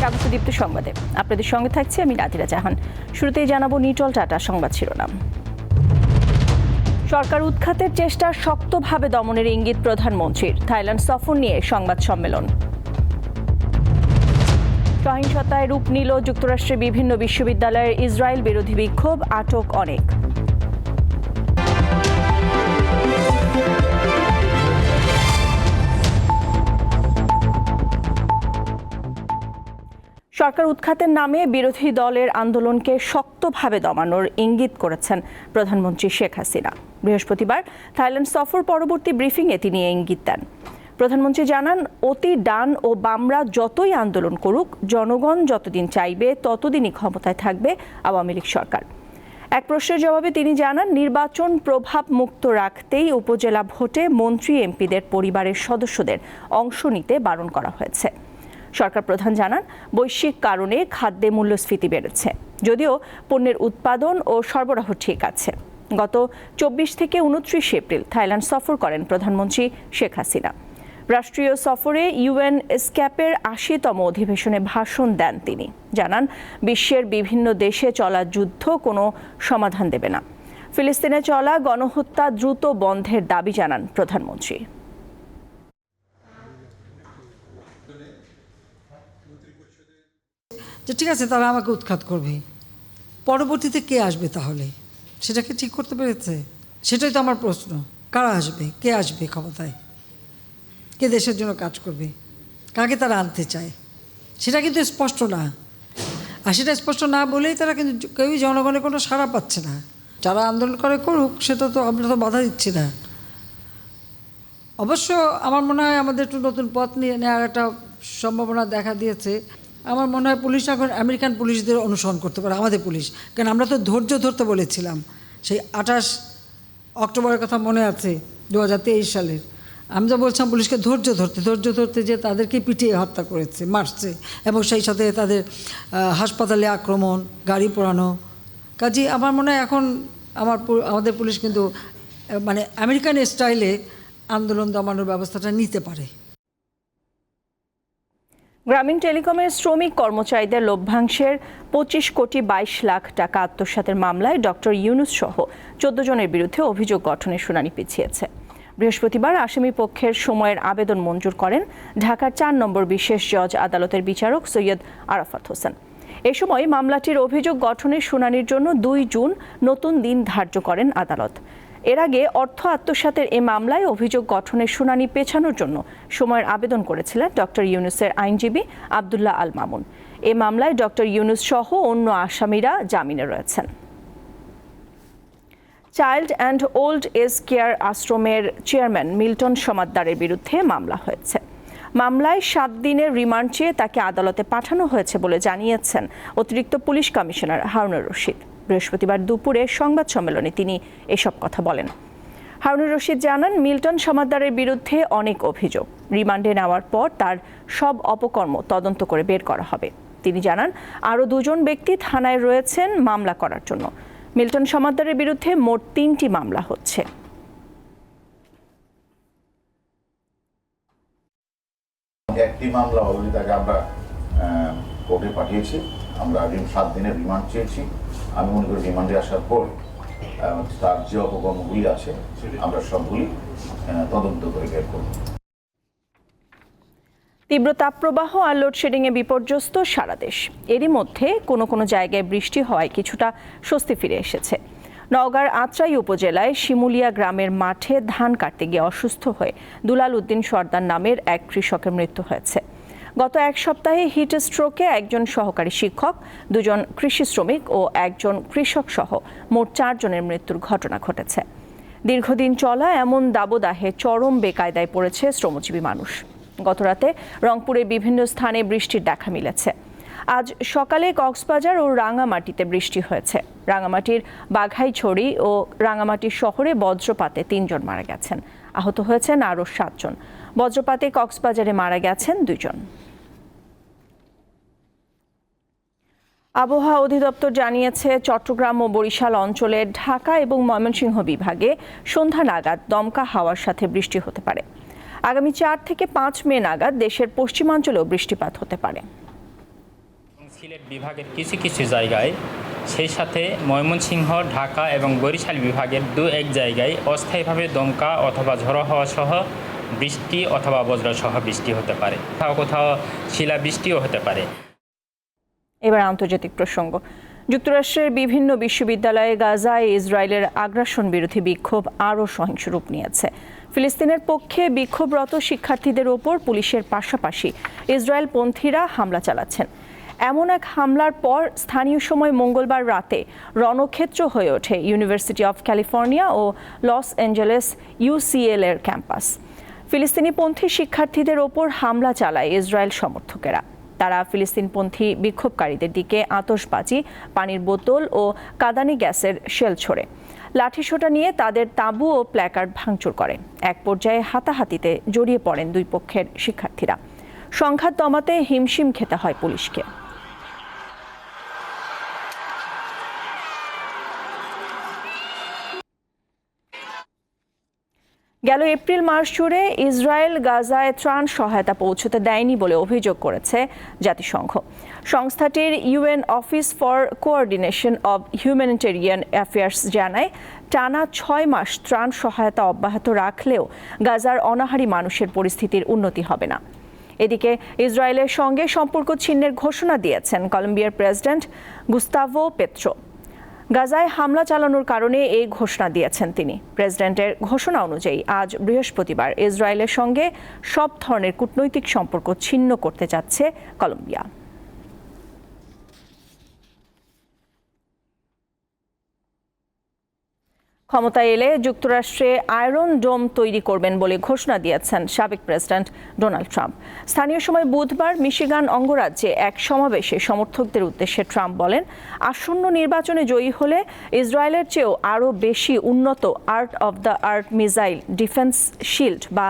স্বাগত সংবাদে আপনাদের সঙ্গে থাকছি আমি নাদিরা জাহান। শুরুতেই জানাবো নিটল টাটা সংবাদ শিরোনাম। সরকার উৎখাতের চেষ্টা শক্তভাবে দমনের ইঙ্গিত প্রধানমন্ত্রীর। থাইল্যান্ড সফর নিয়ে সংবাদ সম্মেলন। সহিংসতায় রূপ নিল যুক্তরাষ্ট্রের বিভিন্ন বিশ্ববিদ্যালয়ের ইসরায়েল বিরোধী বিক্ষোভ, আটক অনেক। সরকার উৎখাতের নামে বিরোধী দলের আন্দোলনকে শক্তভাবে দমানোর ইঙ্গিত করেছেন প্রধানমন্ত্রী শেখ হাসিনা। বৃহস্পতিবার থাইল্যান্ড সফর পরবর্তী ব্রিফিংয়ে তিনি এই ইঙ্গিত দেন। প্রধানমন্ত্রী জানান, অতি ডান ও বামরা যতই আন্দোলন করুক, জনগণ যতদিন চাইবে ততদিনই ক্ষমতায় থাকবে আওয়ামী লীগ সরকার। এক প্রশ্নের জবাবে তিনি জানান, নির্বাচন প্রভাব মুক্ত রাখতেই উপজেলা ভোটে মন্ত্রী এমপিদের পরিবারের সদস্যদের অংশ নিতে বারণ করা হয়েছে। সরকার প্রধান জানান, বৈশ্বিক কারণে খাদ্যে মূল্যস্ফীতি বেড়েছে, যদিও পণ্যের উৎপাদন ও সরবরাহ ঠিক আছে। গত 24 থেকে 29 এপ্রিল থাইল্যান্ড সফর করেন প্রধানমন্ত্রী শেখ হাসিনা। রাষ্ট্রীয় সফরে ইউএন স্ক্যাপের 80তম অধিবেশনে ভাষণ দেন তিনি। জানান, বিশ্বের বিভিন্ন দেশে চলা যুদ্ধ কোনো সমাধান দেবে না। ফিলিস্তিনে চলা গণহত্যা দ্রুত বন্ধের দাবি জানান প্রধানমন্ত্রী। যে ঠিক আছে, তারা আমাকে উৎখাত করবে, পরবর্তীতে কে আসবে তাহলে? সেটাকে ঠিক করতে পেরেছে? সেটাই তো আমার প্রশ্ন। কারা আসবে, কে আসবে ক্ষমতায়, কে দেশের জন্য কাজ করবে, কাকে তারা আনতে চায়, সেটা কিন্তু স্পষ্ট না। আর সেটা স্পষ্ট না বলেই তারা কিন্তু কেউই জনগণের কোনো সাড়া পাচ্ছে না। যারা আন্দোলন করে করুক, সেটা তো আমরা তো বাধা দিচ্ছি না। অবশ্য আমার মনে হয় আমাদের একটু নতুন পথ নিয়ে নেওয়ার একটা সম্ভাবনা দেখা দিয়েছে। আমার মনে হয় পুলিশ এখন আমেরিকান পুলিশদের অনুসরণ করতে পারে, আমাদের পুলিশ। কারণ আমরা তো ধৈর্য ধরতে বলেছিলাম সেই 28 অক্টোবরের কথা মনে আছে, 2023 সালের। আমি তো বলছিলাম পুলিশকে ধৈর্য ধরতে যে তাদেরকে পিটিয়ে হত্যা করেছে, মারছে, এবং সেই সাথে তাদের হাসপাতালে আক্রমণ, গাড়ি পোড়ানো। কাজেই আমার মনে হয় এখন আমাদের পুলিশ কিন্তু মানে আমেরিকান স্টাইলে আন্দোলন দমানোর ব্যবস্থাটা নিতে পারে। গ্রামীণ টেলিকমের শ্রমিক কর্মচারীদের লভ্যাংশের 25 কোটি 22 লাখ টাকা আত্মসাতের মামলায় ডক্টর ইউনূস সহ 14 জনের বিরুদ্ধে অভিযোগ গঠনের শুনানি পিছিয়েছে। বৃহস্পতিবার আসামি পক্ষের সময়ের আবেদন মঞ্জুর করেন ঢাকার 4 নম্বর বিশেষ জজ আদালতের বিচারক সৈয়দ আরাফাত হোসেন। এ সময় মামলাটির অভিযোগ গঠনের শুনানির জন্য 2 জুন নতুন দিন ধার্য করেন আদালত। এর আগে অর্থ আত্মসাতের এ মামলায় অভিযোগ গঠনের শুনানি পেছানোর জন্য সময়ের আবেদন করেছিলেন ডক্টর ইউনূসের আইনজীবী আব্দুল্লাহ আল মামুন। এ মামলায় ডক্টর ইউনূস সহ অন্য আসামিরা জামিনে রয়েছেন। Child and old age care আশ্রমের চেয়ারম্যান মিল্টন সমাদ্দারের বিরুদ্ধে মামলা হয়েছে। মামলায় 7 দিনের রিমান্ড চেয়ে তাকে আদালতে পাঠানো হয়েছে বলে জানিয়েছেন অতিরিক্ত পুলিশ কমিশনার হারুনুর রশিদ। বৃহস্পতিবার দুপুরে সংবাদ সম্মেলনে তিনি এসব কথা বলেন। হারুনুর রশিদ জানান, মিল্টন সমাদ্দারের বিরুদ্ধে অনেক অভিযোগ। রিমান্ডে নেওয়ার পর তার সব অপকর্ম তদন্ত করে বের করা হবে। তিনি জানান, আরও 2 জন ব্যক্তি থানায় রয়েছেন মামলা করার জন্য। মিল্টন সমাদ্দারের বিরুদ্ধে মোট 3টি মামলা হচ্ছে। একটি মামলা অলরেডি তাকে আমরা কোর্টে পাঠিয়েছি। আমরা 7 দিনের রিমান্ড চেয়েছি। আমি মনে করি রিমান্ডে আসার পর তার যে অপকর্মগুলি আছে আমরা সবগুলি তদন্ত করে বের করব। তীব্র তাপপ্রবাহ আর লোডশেডিংয়ে বিপর্যস্ত সারা দেশ। এরই মধ্যে কোনো কোনো জায়গায় বৃষ্টি হওয়ায় কিছুটা স্বস্তি ফিরে এসেছে। নওগাঁর আত্রাই উপজেলায় শিমুলিয়া গ্রামের মাঠে ধান কাটতে গিয়ে অসুস্থ হয়ে দুলাল উদ্দিন সর্দার নামের এক কৃষকের মৃত্যু হয়েছে। গত 1 সপ্তাহে হিট স্ট্রোকে একজন সহকারী শিক্ষক, 2 জন কৃষি শ্রমিক ও 1 জন কৃষক সহ মোট 4 জনের মৃত্যুর ঘটনা ঘটেছে। দীর্ঘদিন চলা এমন দাবদাহে চরম বেকায়দায় পড়েছে শ্রমজীবী মানুষ। গতরাতে রংপুরের বিভিন্ন স্থানে বৃষ্টির দেখা মিলেছে। আজ সকালে কক্সবাজার ও রাঙামাটিতে বৃষ্টি হয়েছে। রাঙামাটির বাঘাইছড়ি ও রাঙামাটি শহরে বজ্রপাতে 3 জন মারা গেছেন। আহত হয়েছেন আরও 7 জন। বজ্রপাতে কক্সবাজারে মারা গেছেন 2 জন। আবহাওয়া অধিদপ্তর জানিয়েছে, চট্টগ্রাম ও বরিশাল অঞ্চলের ঢাকা এবং ময়মনসিংহ বিভাগে সন্ধ্যা নাগাদ দমকা হাওয়ার সাথে বৃষ্টি হতে পারে। আগামী 4 থেকে 5 মে নাগাদ দেশের পশ্চিমাঞ্চলেও বৃষ্টিপাত হতে পারে। সিলেট বিভাগের কিছু কিছু জায়গায়, সেই সাথে ময়মনসিংহ, ঢাকা এবং বরিশাল বিভাগের এক জায়গায় অস্থায়ীভাবে দমকা অথবা ঝড়ো হাওয়া সহ বৃষ্টি অথবা বজ্রসহ বৃষ্টি হতে পারে। কোথাও কোথাও শিলাবৃষ্টিও হতে পারে। এবার আন্তর্জাতিক প্রসঙ্গ। যুক্তরাষ্ট্রের বিভিন্ন বিশ্ববিদ্যালয়ে গাজায় ইসরায়েলের আগ্রাসন বিরোধী বিক্ষোভ আরও সহিংস রূপ নিয়েছে। ফিলিস্তিনের পক্ষে বিক্ষোভরত শিক্ষার্থীদের ওপর পুলিশের পাশাপাশি ইসরায়েলপন্থীরা হামলা চালাচ্ছেন। এমন এক হামলার পর স্থানীয় সময় মঙ্গলবার রাতে রণক্ষেত্র হয়ে ওঠে ইউনিভার্সিটি অফ ক্যালিফোর্নিয়া ও লস অ্যাঞ্জেলেস UCL এর ক্যাম্পাস। ফিলিস্তিনিপন্থী শিক্ষার্থীদের ওপর হামলা চালায় ইসরায়েল সমর্থকেরা। তারা ফিলিস্তিনপন্থী বিক্ষোভকারীদের দিকে আতশবাজি, পানির বোতল ও কাঁদানি গ্যাসের শেল ছোড়ে। লাঠিসোঁটা নিয়ে তাদের তাঁবু ও প্ল্যাকার্ড ভাঙচুর করে। এক পর্যায়ে হাতাহাতিতে জড়িয়ে পড়েন দুই পক্ষের শিক্ষার্থীরা। সংঘাত দমাতে হিমশিম খেতে হয় পুলিশকে। গেল এপ্রিল মাস জুড়ে ইসরায়েল গাজায় ত্রাণ সহায়তা পৌঁছতে দেয়নি বলে অভিযোগ করেছে জাতিসংঘ। সংস্থাটির UN office for coordination of humanitarian affairs জানায়, টানা 6 মাস ত্রাণ সহায়তা অব্যাহত রাখলেও গাজার অনাহারী মানুষের পরিস্থিতির উন্নতি হবে না। এদিকে ইসরায়েলের সঙ্গে সম্পর্ক ছিন্নের ঘোষণা দিয়েছেন কলম্বিয়ার প্রেসিডেন্ট গুস্তাভো পেট্রো। গাজায় হামলা চালানোর কারণে এই ঘোষণা দিয়েছেন তিনি। প্রেসিডেন্টের ঘোষণা অনুযায়ী আজ বৃহস্পতিবার ইসরায়েলের সঙ্গে সব ধরনের কূটনৈতিক সম্পর্ক ছিন্ন করতে যাচ্ছে কলম্বিয়া। ক্ষমতায় এলে যুক্তরাষ্ট্রে আয়রন ডোম তৈরি করবেন বলে ঘোষণা দিয়েছেন সাবেক প্রেসিডেন্ট ডোনাল্ড ট্রাম্প। স্থানীয় সময় বুধবার মিশিগান অঙ্গরাজ্যে এক সমাবেশে সমর্থকদের উদ্দেশ্যে ট্রাম্প বলেন, আসন্ন নির্বাচনে জয়ী হলে ইসরায়েলের চেয়েও আরও বেশি উন্নত art of the earth missile defence shield বা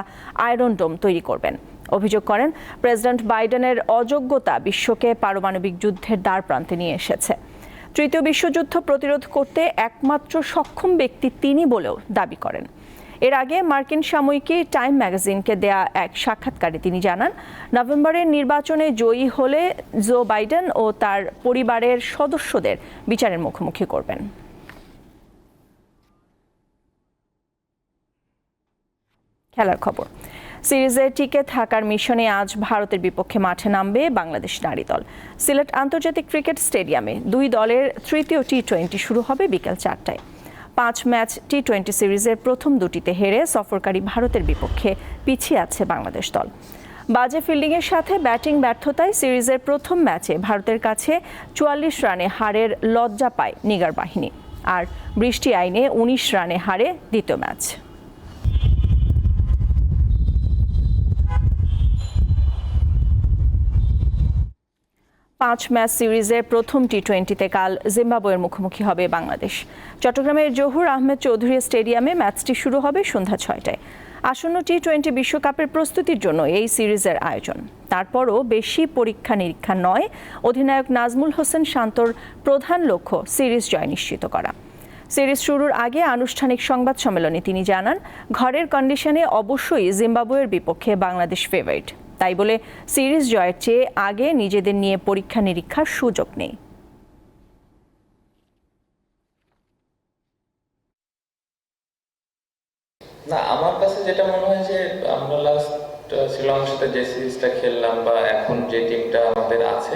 আয়রন ডোম তৈরি করবেন। অভিযোগ করেন, প্রেসিডেন্ট বাইডেনের অযোগ্যতা বিশ্বকে পারমাণবিক যুদ্ধের দ্বারপ্রান্তে নিয়ে এসেছে। তৃতীয় বিশ্বযুদ্ধ প্রতিরোধ করতে একমাত্র সক্ষম ব্যক্তি তিনি বলেও দাবি করেন। এর আগে মার্কিন সাময়িকী টাইম ম্যাগাজিনকে দেয়া এক সাক্ষাৎকারে তিনি জানান, নভেম্বরের নির্বাচনে জয়ী হলে জো বাইডেন ও তার পরিবারের সদস্যদের বিচারের মুখোমুখি করবেন। খেলার খবর। সিরিজে টিকে থাকার মিশনে আজ ভারতের বিপক্ষে মাঠে নামবে বাংলাদেশ নারী দল। সিলেট আন্তর্জাতিক ক্রিকেট স্টেডিয়ামে দুই দলের তৃতীয় টি-20 শুরু হবে বিকেল 4টায়। 5 ম্যাচ টি-20 সিরিজের প্রথম দুটিতে হেরে সফরকারী ভারতের বিপক্ষে পিছিয়ে আছে বাংলাদেশ দল। বাজে ফিল্ডিংয়ের সাথে ব্যাটিং ব্যর্থতায় সিরিজের প্রথম ম্যাচে ভারতের কাছে 44 রানে হারের লজ্জা পায় নিগার বাহিনী। আর বৃষ্টি আইনে 19 রানে হারে দ্বিতীয় ম্যাচ। পাঁচ ম্যাচ সিরিজের প্রথম টি-20তে কাল জিম্বাবুয়ের মুখোমুখি হবে বাংলাদেশ। চট্টগ্রামের জহুর আহমেদ চৌধুরী স্টেডিয়ামে ম্যাচটি শুরু হবে সন্ধ্যা 6টায়। আসন্ন টি-20 বিশ্বকাপের প্রস্তুতির জন্য এই সিরিজের আয়োজন। তারপরও বেশি পরীক্ষা নিরীক্ষা নয়, অধিনায়ক নাজমুল হোসেন শান্তর প্রধান লক্ষ্য সিরিজ জয় নিশ্চিত করা। সিরিজ শুরুর আগে আনুষ্ঠানিক সংবাদ সম্মেলনে তিনি জানান, ঘরের কন্ডিশনে অবশ্যই জিম্বাবুয়ের বিপক্ষে বাংলাদেশ ফেভারিট। তাই বলে সিরিজ জয়ের চেয়ে আগে নিজেদের নিয়ে পরীক্ষা নিরীক্ষার সুযোগ নেই। না, আমার কাছে যেটা মনে হয় যে আমরা লাস্ট শ্রীলঙ্কার সাথে যে সিরিজটা খেললাম বা এখন যে টিমটা আমাদের আছে,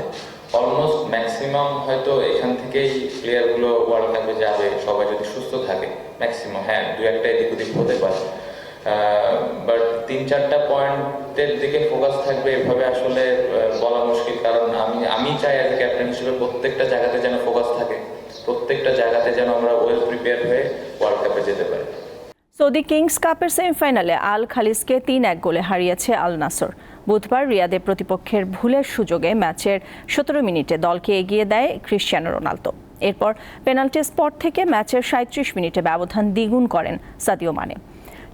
অলমোস্ট ম্যাক্সিমাম হয়তো এখান থেকেই প্লেয়ারগুলো ওয়ার্ল্ড কাপে যাবে, সবাই যদি সুস্থ থাকে। ম্যাক্সিমাম, হ্যাঁ, 2-1টা এদিক ওদিক হতে পারে, বাট 3-4টা পয়েন্টের দিকে ফোকাস থাকবে এভাবে আসলে বলা মুশকিল। কারণ আমি চাই অ্যাজ এ ক্যাপ্টেন হিসেবে প্রত্যেকটা জায়গাতে যেন ফোকাস থাকে, প্রত্যেকটা জায়গাতে যেন আমরা ওয়েল প্রিপেয়ার হয়ে ওয়ার্ল্ড কাপে যেতে পারি। সৌদি কিংস কাপের সেমিফাইনালে আল খালিজকে 3-1 গোলে হারিয়েছে আল নাসর। বুধবার রিয়াদে প্রতিপক্ষের ভুলের সুযোগে ম্যাচের 17 মিনিটে দলকে এগিয়ে দেয় ক্রিশ্চিয়ানো রোনালদো। এরপর পেনাল্টি স্পট থেকে ম্যাচের 37 মিনিটে ব্যবধান দ্বিগুণ করেন সাদিও মানে।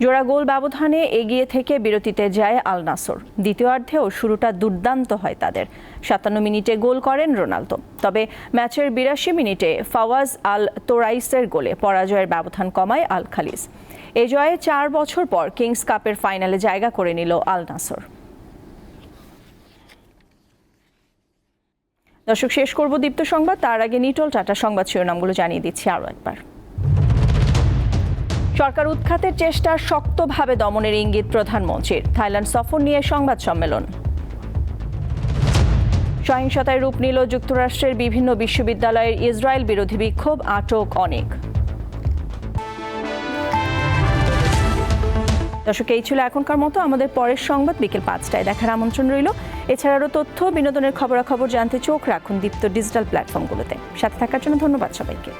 জোড়া গোল ব্যবধানে এগিয়ে থেকে বিরতিতে যায় আল নাসর। দ্বিতীয়ার্ধেও শুরুটা দুর্দান্ত হয় তাদের। 57 মিনিটে গোল করেন রোনালদো। তবে ম্যাচের 82 মিনিটে ফাওয়াজ আল তোরাইসের গোলে পরাজয়ের ব্যবধান কমায় আল খালিজ। এ জয়ে 4 বছর পর কিংস কাপের ফাইনালে জায়গা করে নিল আল নাসর। দর্শক, শেষ করব দীপ্ত সংবাদ, তার আগে নিটল টাটা সংবাদ শিরোনামগুলো জানিয়ে দিচ্ছি আরও একবার। সরকার উৎখাতের চেষ্টা শক্তভাবে দমনের ইঙ্গিত প্রধানমন্ত্রীর, থাইল্যান্ড সফর নিয়ে সংবাদ সম্মেলন। সহিংসতায় রূপ নিল যুক্তরাষ্ট্রের বিভিন্ন বিশ্ববিদ্যালয়ের ইসরায়েল বিরোধী বিক্ষোভ, আটক অনেক। দর্শক, এই ছিল এখনকার মতো। আমাদের পরের সংবাদ বিকেল 5টায় দেখার আমন্ত্রণ রইল। এছাড়া আরও তথ্য বিনোদনের খবরাখবর জানতে চোখ রাখুন দীপ্ত ডিজিটাল প্ল্যাটফর্মগুলোতে। সাথে থাকার জন্য ধন্যবাদ সবাইকে।